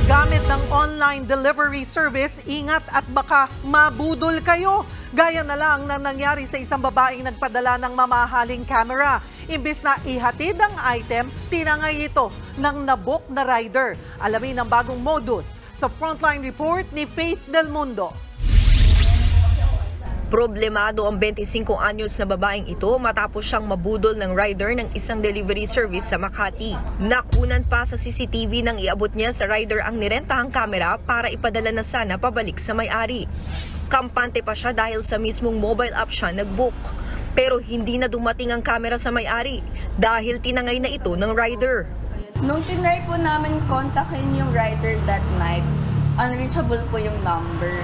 gumagamit ng online delivery service, ingat at baka mabudol kayo. Gaya na lang na nangyari sa isang babaeng nagpadala ng mamahaling camera. Imbis na ihatid ang item, tinangay ito ng nabook na rider. Alamin ang bagong modus sa Frontline Report ni Faith Del Mundo. Problemado ang 25 anyos na babaeng ito matapos siyang mabudol ng rider ng isang delivery service sa Makati. Nakunan pa sa CCTV nang iabot niya sa rider ang nirentahang kamera para ipadala na sana pabalik sa may-ari. Kampante pa siya dahil sa mismong mobile app siya nag-book. Pero hindi na dumating ang kamera sa may-ari dahil tinangay na ito ng rider. Nung tinry po namin kontakin yung rider that night, unreachable po yung number.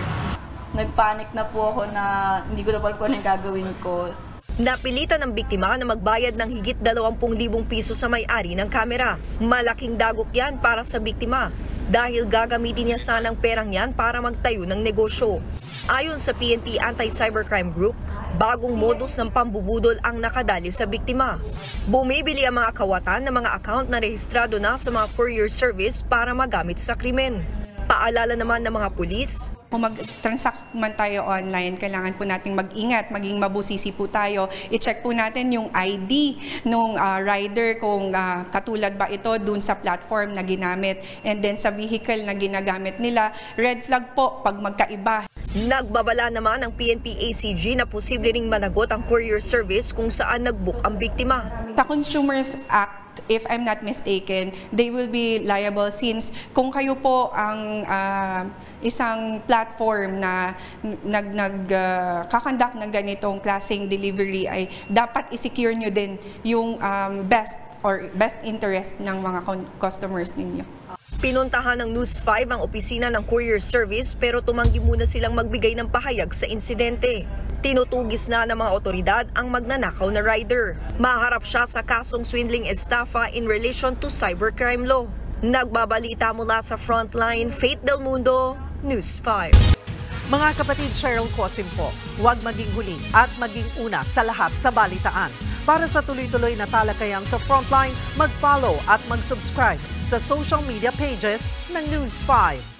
Nagpanic na po ako na hindi ko na alam kung ano yung gagawin ko. Napilitan ng biktima na magbayad ng higit 20,000 piso sa may-ari ng kamera. Malaking dagok yan para sa biktima dahil gagamitin niya sanang perang yan para magtayo ng negosyo. Ayon sa PNP Anti-Cybercrime Group, bagong modus ng pambubudol ang nakadali sa biktima. Bumibili ang mga kawatan ng mga account na rehistrado na sa mga courier service para magamit sa krimen. Paalala naman ng mga pulis, kung mag-transact man tayo online, kailangan po natin mag-ingat, maging mabusisi po tayo. I-check po natin yung ID ng rider kung katulad ba ito dun sa platform na ginamit. And then sa vehicle na ginagamit nila, red flag po pag magkaiba. Nagbabala naman ang PNP ACG na posible ring managot ang courier service kung saan nag-book ang biktima. Sa Consumers Act, if I'm not mistaken, they will be liable since kung kayo po ang isang platform na nagkakandak ng ganitong klaseng delivery, ay dapat i-secure nyo din yung best interest ng mga customers ninyo. Pinuntahan ng News 5 ang opisina ng courier service pero tumanggi muna silang magbigay ng pahayag sa insidente. Tinutugis na ng mga otoridad ang magnanakaw na rider. Maharap siya sa kasong swindling estafa in relation to cybercrime law. Nagbabalita mula sa Frontline, Faith Del Mundo, News 5. Mga kapatid, Cheryl Cosim po, huwag maging huli at maging una sa lahat sa balitaan. Para sa tuloy-tuloy na talakayan sa Frontline, mag-follow at mag-subscribe sa social media pages ng News 5.